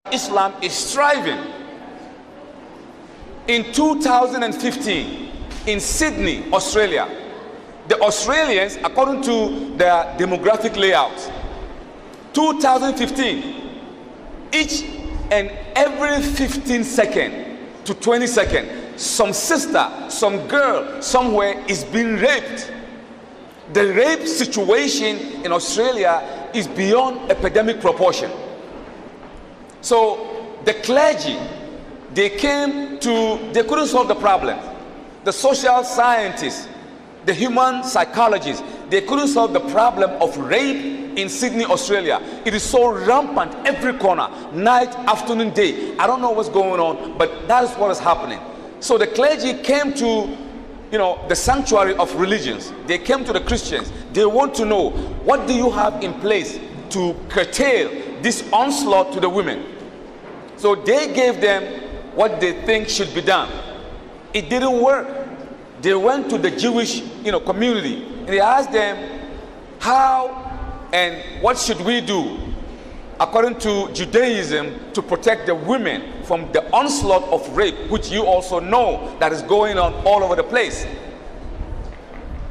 Islam is striving. In 2015, in Sydney, Australia, the Australians, according to their demographic layout, 2015, each and every 15 seconds to 20 seconds, some sister, some girl somewhere is being raped. The rape situation in Australia is beyond epidemic proportion. So the clergy, they couldn't solve the problem. The social scientists, the human psychologists, they couldn't solve the problem of rape in Sydney, Australia. It is so rampant every corner, night, afternoon, day. I don't know what's going on, but that is what is happening. So the clergy came to, the sanctuary of religions. They came to the Christians. They want to know, what do you have in place to curtail this onslaught to the women? So they gave them what they think should be done. It didn't work. They went to the Jewish, community, and they asked them, how and what should we do according to Judaism to protect the women from the onslaught of rape, which you also know that is going on all over the place.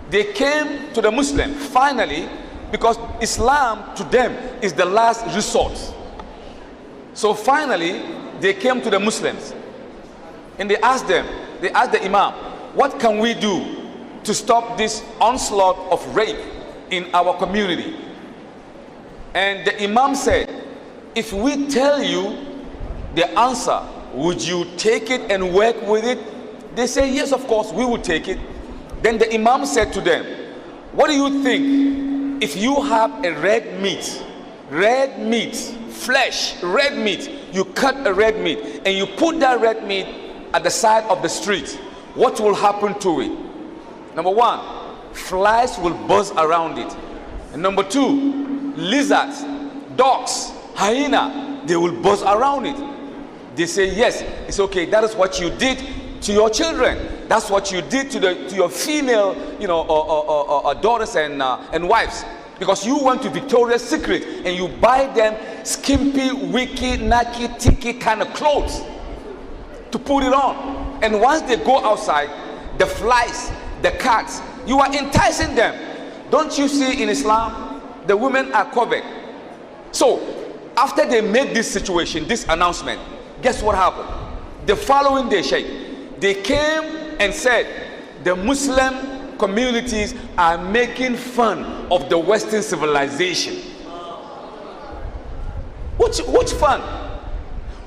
They came to the Muslim finally, because Islam to them is the last resort. So finally they came to the Muslims and they asked the Imam, what can we do to stop this onslaught of rape in our community? And the Imam said, if we tell you the answer, would you take it and work with it? They say, yes, of course, we will take it. Then the Imam said to them, what do you think if you have a red meat, flesh, red meat, you cut a red meat and you put that red meat at the side of the street, what will happen to it? Number one, flies will buzz around it. And number two, lizards, dogs, hyena, they will buzz around it. They say, yes, it's okay. That is what you did to your children. That's what you did to your female, daughters and wives. Because you went to Victoria's Secret and you buy them skimpy, wicky, nacky, ticky kind of clothes to put it on. And once they go outside, the flies, the cats, you are enticing them. Don't you see in Islam, the women are covered. So after they made this situation, this announcement, guess what happened? The following day, Sheikh, they came and said the Muslim communities are making fun of the Western civilization. Which fun?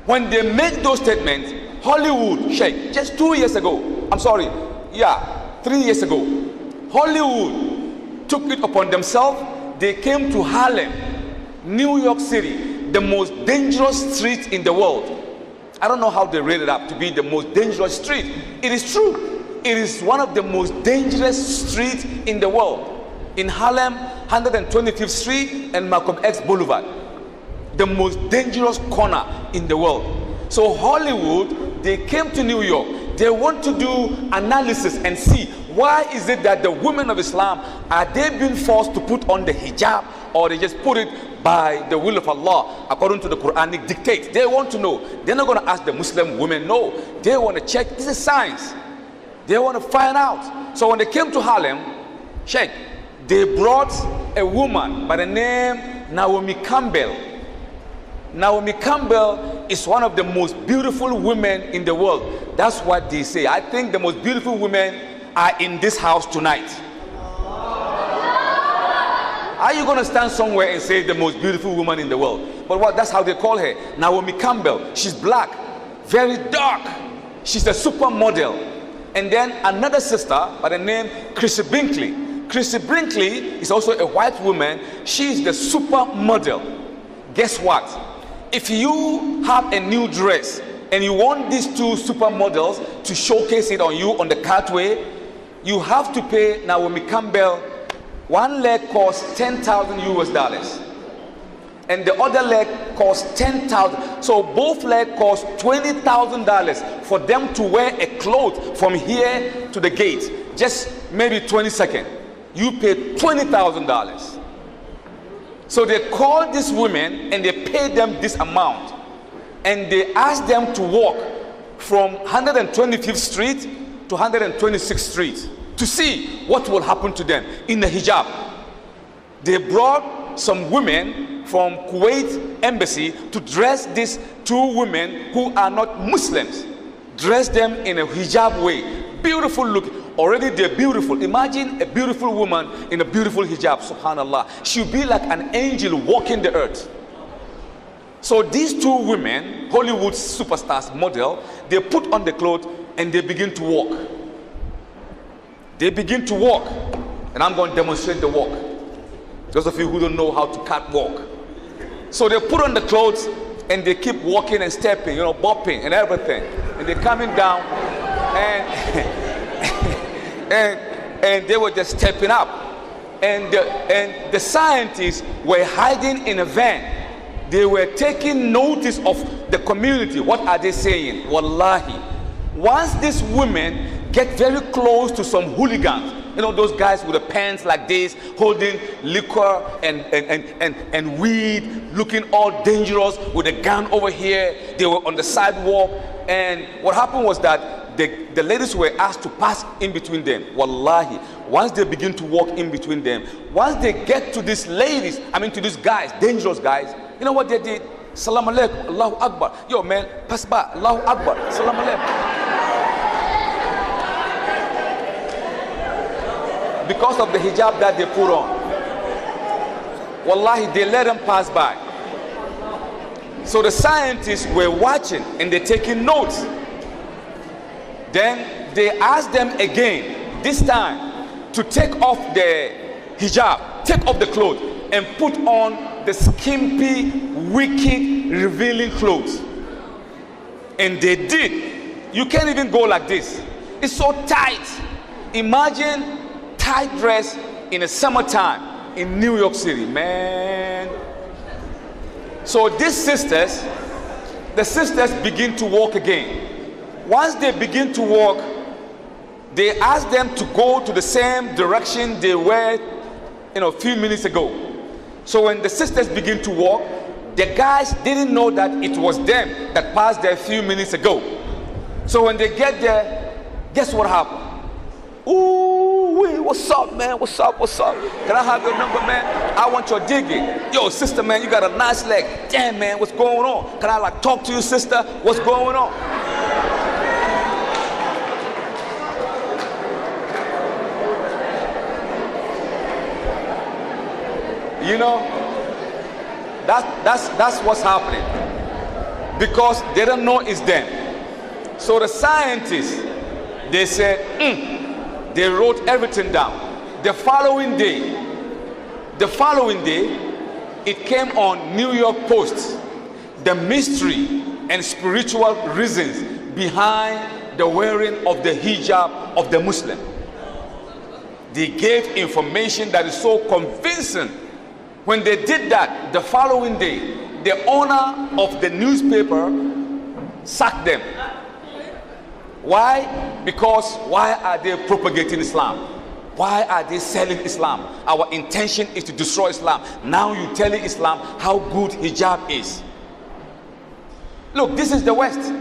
When they made those statements, Hollywood, Sheikh, just 2 years ago, 3 years ago, Hollywood took it upon themselves. They came to Harlem, New York City, the most dangerous street in the world. I don't know how they rated it up to be the most dangerous street. It is true. It is one of the most dangerous streets in the world. In Harlem, 125th Street and Malcolm X Boulevard. The most dangerous corner in the world. So Hollywood, they came to New York. They want to do analysis and see, why is it that the women of Islam, are they being forced to put on the hijab, or they just put it by the will of Allah according to the Quranic dictate? They want to know. They're not going to ask the Muslim women. No, they want to check. This is science. They want to find out. So when they came to Harlem, Sheikh, they brought a woman by the name Naomi Campbell. Naomi Campbell is one of the most beautiful women in the world. That's what they say. I think the most beautiful women are in this house tonight. Are you going to stand somewhere and say the most beautiful woman in the world? But that's how they call her, Naomi Campbell. She's black, very dark. She's a supermodel. And then another sister by the name Chrissy Brinkley. Chrissy Brinkley is also a white woman. She is the supermodel. Guess what? If you have a new dress and you want these two supermodels to showcase it on you on the catway, you have to pay Naomi Campbell. One leg costs $10,000 and the other leg costs $10,000. So both legs cost $20,000 for them to wear a cloth from here to the gate. Just maybe 20 seconds. You pay $20,000. So they call these women and they pay them this amount. and they asked them to walk from 125th Street to 126th Street to see what will happen to them in the hijab. They brought some women from Kuwait embassy to dress these two women who are not Muslims, dress them in a hijab way. Beautiful look. Already they're beautiful. Imagine a beautiful woman in a beautiful hijab. Subhanallah. She'll be like an angel walking the earth. So these two women, Hollywood superstars, model, they put on the clothes and they begin to walk. They begin to walk. And I'm going to demonstrate the walk. Those of you who don't know how to catwalk. So they put on the clothes and they keep walking and stepping, bopping and everything. And they're coming down and and they were just stepping up. And the scientists were hiding in a van. They were taking notice of the community. What are they saying? Wallahi. Once these women get very close to some hooligans, those guys with the pants like this, holding liquor and weed, looking all dangerous with a gun over here. They were on the sidewalk. And what happened was that the ladies were asked to pass in between them. Wallahi. Once they begin to walk in between them, once they get to these ladies, to these guys, dangerous guys, you know what they did? Salam alaikum, Allahu Akbar. Yo man, pass by, Allahu Akbar, Salam alaikum. Because of the hijab that they put on. Wallahi, they let them pass by. So the scientists were watching and they're taking notes. Then they asked them again, this time, to take off the hijab, take off the clothes, and put on the skimpy, wicked, revealing clothes. And they did. You can't even go like this. It's so tight. Imagine tight dress in the summertime in New York City, man. So these sisters, the sisters begin to walk again. Once they begin to walk, they ask them to go to the same direction they were a few minutes ago. So when the sisters begin to walk, the guys didn't know that it was them that passed there a few minutes ago. So when they get there, guess what happened? Ooh, what's up, man? What's up? What's up? Can I have your number, man? I want your digging. Yo, sister, man, you got a nice leg. Damn, man, what's going on? Can I talk to you, sister? What's going on? That's what's happening, because they don't know it's them. So the scientists, they said, they wrote everything down. The following day, it came on New York Post, the mystery and spiritual reasons behind the wearing of the hijab of the Muslim. They gave information that is so convincing. When they did that, the following day, the owner of the newspaper sacked them. Why? Because why are they propagating Islam? Why are they selling Islam? Our intention is to destroy Islam. Now you're telling Islam how good hijab is. Look, this is the West.